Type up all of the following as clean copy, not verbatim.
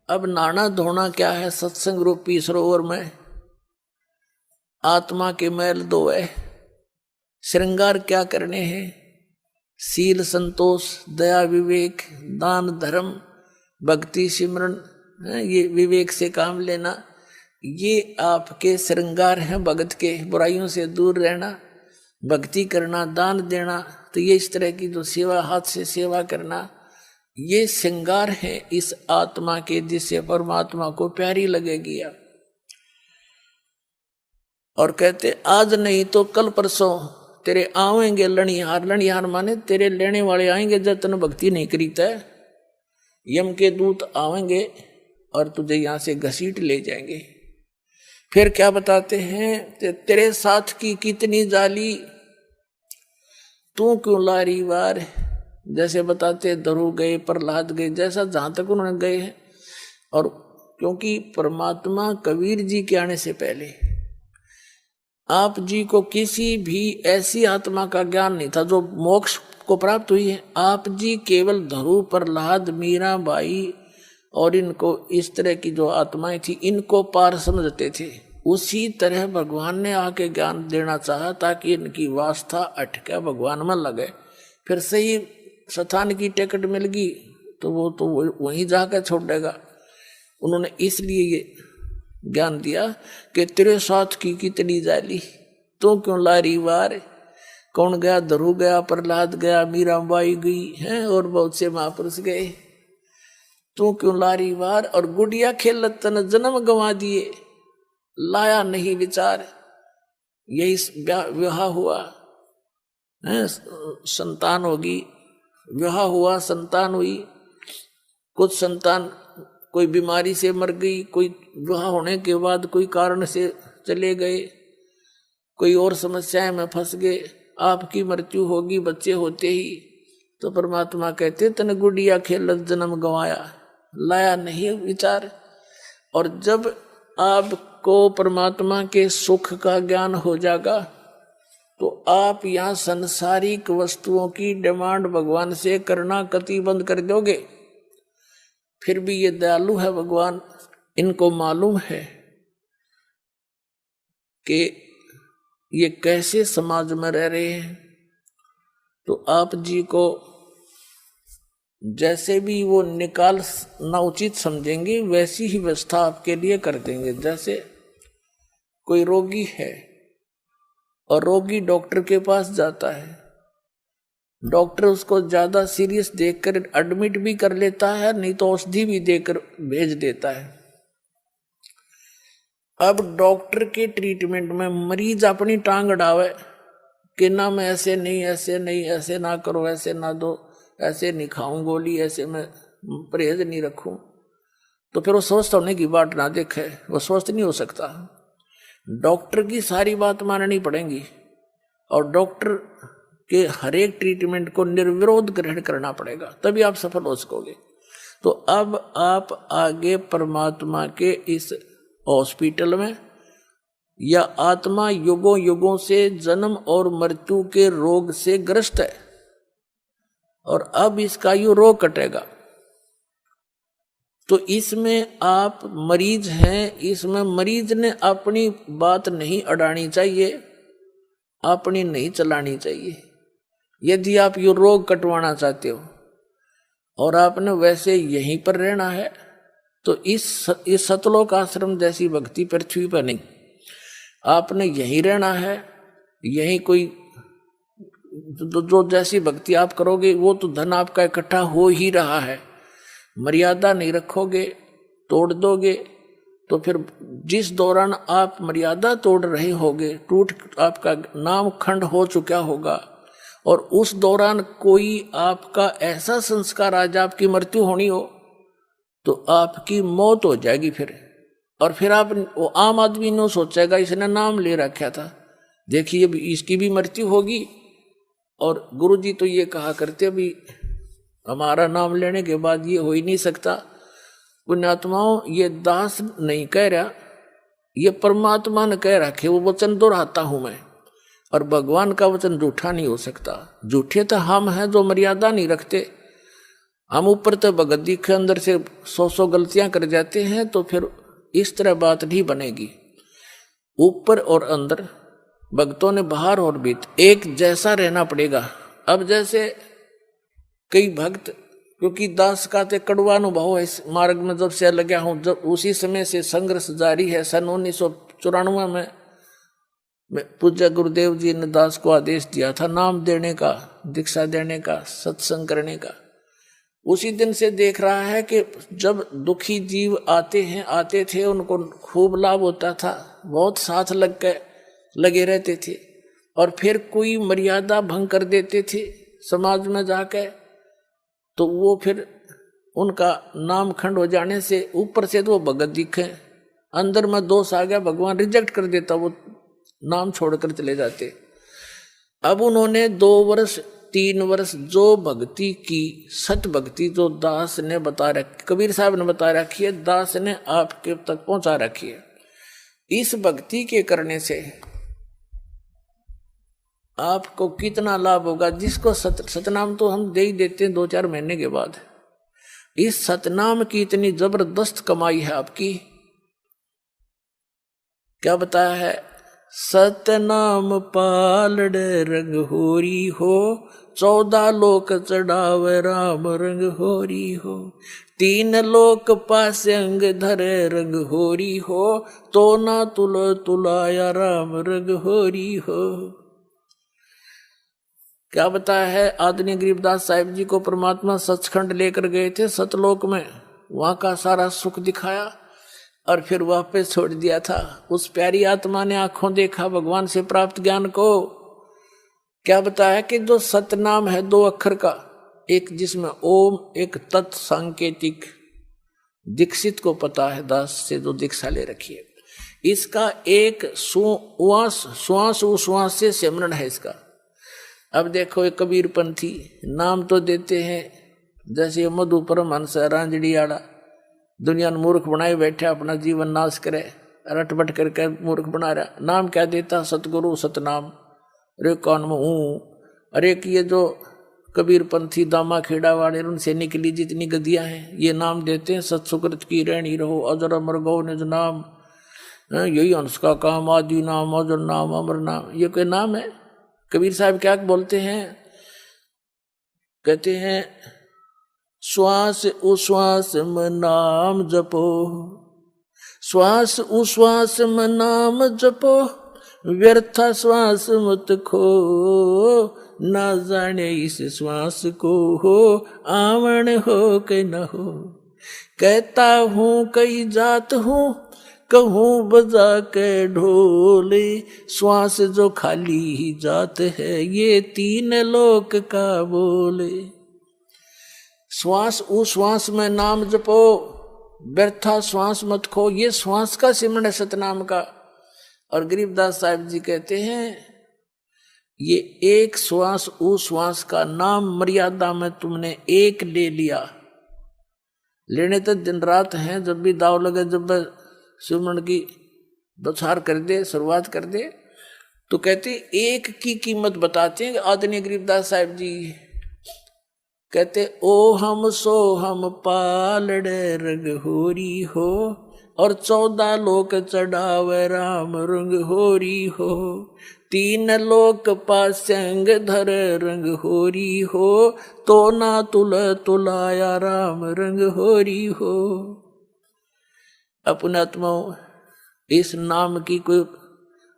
अब नहाना धोना क्या है? सत्संग रूपी सरोवर में आत्मा के मैल धोए। श्रृंगार क्या करने हैं? शील संतोष दया विवेक दान धर्म भक्ति सिमरन, ये विवेक से काम लेना, ये आपके श्रृंगार हैं भगत के। बुराइयों से दूर रहना, भक्ति करना, दान देना, तो ये इस तरह की जो सेवा, हाथ से सेवा करना, ये श्रृंगार है इस आत्मा के, जिससे परमात्मा को प्यारी लगेगी। और कहते आज नहीं तो कल परसों तेरे आवेंगे लणिहार। लणिहार माने तेरे लेने वाले आएंगे जब तन भक्ति नहीं करीता है। यम के दूत आवेंगे और तुझे यहां से घसीट ले जाएंगे। फिर क्या बताते हैं? तेरे साथ की कितनी जाली, तू क्यों लारी वार। जैसे बताते ध्रुव गए, प्रहलाद गए, जैसा जहां तक उन्होंने गए हैं। और क्योंकि परमात्मा कबीर जी के आने से पहले आप जी को किसी भी ऐसी आत्मा का ज्ञान नहीं था जो मोक्ष को प्राप्त हुई है। आप जी केवल ध्रुव, प्रहलाद, मीरा बाई और इनको, इस तरह की जो आत्माएं थी, इनको पार समझते थे। उसी तरह भगवान ने आके ज्ञान देना चाहा ताकि इनकी वास्ता अटके, भगवान में लगे। फिर सही स्थान की टिकट मिल गई तो वो तो वहीं जाकर छोड़ेगा। उन्होंने इसलिए ये ज्ञान दिया कि तेरे साथ की कितनी जाली, तो क्यों लारी वार। कौन गया? ध्रुव गया, प्रहलाद गया, मीराबाई गई हैं और बहुत से महापुरुष गए। तू क्यों लारी वार। और गुड़िया खेलत तन जन्म गंवा दिए, लाया नहीं विचार। यही विवाह हुआ है, संतान होगी, विवाह हुआ, संतान हुई। कुछ संतान कोई बीमारी से मर गई, कोई विवाह होने के बाद कोई कारण से चले गए, कोई और समस्याएं में फंस गए। आपकी मृत्यु होगी बच्चे होते ही। तो परमात्मा कहते तन गुड़िया खेलत जन्म गंवाया, लाया नहीं विचार। और जब आपको परमात्मा के सुख का ज्ञान हो जाएगा तो आप यहाँ संसारिक वस्तुओं की डिमांड भगवान से करना कति बंद कर दोगे। फिर भी ये दयालु है भगवान, इनको मालूम है कि ये कैसे समाज में रह रहे हैं। तो आप जी को जैसे भी वो निकालना उचित समझेंगे वैसी ही व्यवस्था आपके लिए कर देंगे। जैसे कोई रोगी है और रोगी डॉक्टर के पास जाता है, डॉक्टर उसको ज्यादा सीरियस देखकर एडमिट भी कर लेता है, नहीं तो औषधि भी देकर भेज देता है। अब डॉक्टर के ट्रीटमेंट में मरीज अपनी टांग अड़ावे कि ना मैं ऐसे नहीं, ऐसे नहीं, ऐसे ना करो, ऐसे ना दो, ऐसे नहीं खाऊं गोली, ऐसे मैं परहेज नहीं रखूं, तो फिर वो स्वस्थ होने की बात ना देखे, वो स्वस्थ नहीं हो सकता। डॉक्टर की सारी बात माननी पड़ेगी और डॉक्टर के हर एक ट्रीटमेंट को निर्विरोध ग्रहण करना पड़ेगा, तभी आप सफल हो सकोगे। तो अब आप आगे परमात्मा के इस हॉस्पिटल में, या आत्मा युगों युगों से जन्म और मृत्यु के रोग से ग्रस्त है और अब इसका यो रोग कटेगा। तो इसमें आप मरीज हैं, इसमें मरीज ने अपनी बात नहीं अड़ानी चाहिए, अपनी नहीं चलानी चाहिए। यदि आप ये रोग कटवाना चाहते हो और आपने वैसे यहीं पर रहना है तो इस सतलोक आश्रम जैसी भक्ति पृथ्वी पर नहीं, आपने यहीं रहना है। यहीं कोई जो जैसी भक्ति आप करोगे वो तो धन आपका इकट्ठा हो ही रहा है। मर्यादा नहीं रखोगे, तोड़ दोगे, तो फिर जिस दौरान आप मर्यादा तोड़ रहे होगे, टूट आपका नाम खंड हो चुका होगा, और उस दौरान कोई आपका ऐसा संस्कार आज आपकी मृत्यु होनी हो तो आपकी मौत हो जाएगी फिर। और फिर आप, वो आम आदमी ने सोचेगा इसने नाम ले रखा था, देखिए इसकी भी मृत्यु होगी। और गुरुजी तो ये कहा करते अभी हमारा नाम लेने के बाद ये हो ही नहीं सकता। पुण्यात्माओं, ये दास नहीं कह रहा, ये परमात्मा ने कह रखे, वो वचन दोहराता हूं मैं। और भगवान का वचन झूठा नहीं हो सकता। झूठे तो हम हैं जो मर्यादा नहीं रखते। हम ऊपर तो भगत दिखे, अंदर से 100 गलतियां कर जाते हैं, तो फिर इस तरह बात नहीं बनेगी। ऊपर और अंदर भक्तों ने बाहर और भीतर एक जैसा रहना पड़ेगा। अब जैसे कई भक्त, क्योंकि दास का ते कड़वा अनुभव है इस मार्ग में जब से लगा हूं, जब उसी समय से संघर्ष जारी है। सन 1994 में पूज्य गुरुदेव जी ने दास को आदेश दिया था नाम देने का, दीक्षा देने का, सत्संग करने का। उसी दिन से देख रहा है कि जब दुखी जीव आते थे उनको खूब लाभ होता था, बहुत साथ लगे रहते थे, और फिर कोई मर्यादा भंग कर देते थे समाज में जाके, तो वो फिर उनका नाम खंड हो जाने से ऊपर से तो वो भगत दिखे, अंदर में दोष आ गया, भगवान रिजेक्ट कर देता, वो नाम छोड़कर चले जाते। अब उन्होंने 2 वर्ष 3 वर्ष जो भक्ति की, सत भक्ति जो दास ने बता रखी, कबीर साहब ने बता रखी है, दास ने आपके तक पहुंचा रखी है। इस भक्ति के करने से आपको कितना लाभ होगा। जिसको सतनाम तो हम दे ही देते हैं 2-4 महीने के बाद। इस सतनाम की इतनी जबरदस्त कमाई है आपकी। क्या बताया है? सतनाम पालड़ रंग होरी हो, 14 लोक चढ़ावे राम रंग होरी हो, 3 लोक पास अंग धरे रंग होरी हो, तो ना तुलाया राम रंग होरी हो। क्या बताया है? आदरणीय गरीबदास साहिब जी को परमात्मा सचखंड लेकर गए थे सतलोक में, वहां का सारा सुख दिखाया और फिर वापस छोड़ दिया था। उस प्यारी आत्मा ने आंखों देखा भगवान से प्राप्त ज्ञान को। क्या बताया कि जो सतनाम है 2 अक्षर का, एक जिसमें ओम, एक तत् सांकेतिक, दीक्षित को पता है दास से जो दीक्षा ले रखी है, इसका एक श्वास से सिमरन है इसका। अब देखो ये कबीरपंथी नाम तो देते हैं, जैसे मधु परमहंस रांझड़ी आड़ा दुनिया ने मूर्ख बनाए बैठे, अपना जीवन नाश करे, रटबट करके मूर्ख बना रहा। नाम क्या देता? सतगुरु सतनाम। अरे कौन में हूँ। अरे कि ये जो कबीरपंथी दामा खेड़ा वाले उनसे निकली जितनी गदियां हैं, ये नाम देते हैं सत्सुकृत की रहनी रहो, अजर अमर गौ निज नाम, यही हंस का काम, आदि नाम, अजर नाम, अमर नाम। ये कोई नाम है? कबीर साहब क्या बोलते हैं? कहते हैं श्वास उश्वास में नाम जपो, श्वास उश्वास में नाम जपो, व्यर्था श्वास मत खो, ना जाने इस श्वास को हो आवण हो के न हो। कहता हूँ कई जात हूँ, कहूँ बजा के ढोले, श्वास जो खाली ही जात है, ये 3 लोक का बोले। श्वास उश्वास में नाम जपो, व्यर्था श्वास मत खो, ये श्वास का सिमरन है सतनाम का। और गरीबदास साहिब जी कहते हैं ये एक श्वास उश्वास का नाम मर्यादा में तुमने एक ले लिया, लेने तो दिन रात हैं, जब भी दाव लगे, जब सिमरन की बौछार कर दे, शुरुआत कर दे, तो कहते एक की कीमत बताते हैं आदरणीय गरीबदास साहिब जी। कहते ओ हम सो हम पालड़े रंग होरी हो, और 14 लोक चढ़ावे राम रंग होरी हो, 3 लोक पास अंग धर रंग होरी हो, तो ना तुलाया राम रंग होरी हो। अपने आत्मा इस नाम की कोई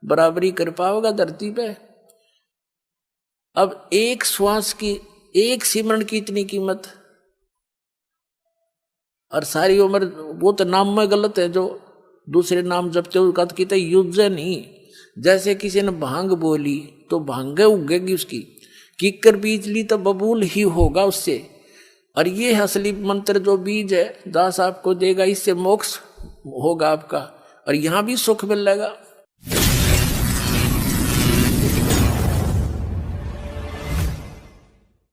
बराबरी कर पाओगा धरती पे? अब एक श्वास की, एक सिमरन की इतनी कीमत, और सारी उम्र वो तो नाम में गलत है जो दूसरे नाम जपते हो, का तो युद्ध नहीं। जैसे किसी ने भांग बोली तो भांगे उगेगी उसकी, कीकर बीज ली तो बबूल ही होगा उससे। और ये असली मंत्र जो बीज है दास आपको देगा, इससे मोक्ष होगा आपका, और यहाँ भी सुख मिल जाएगा।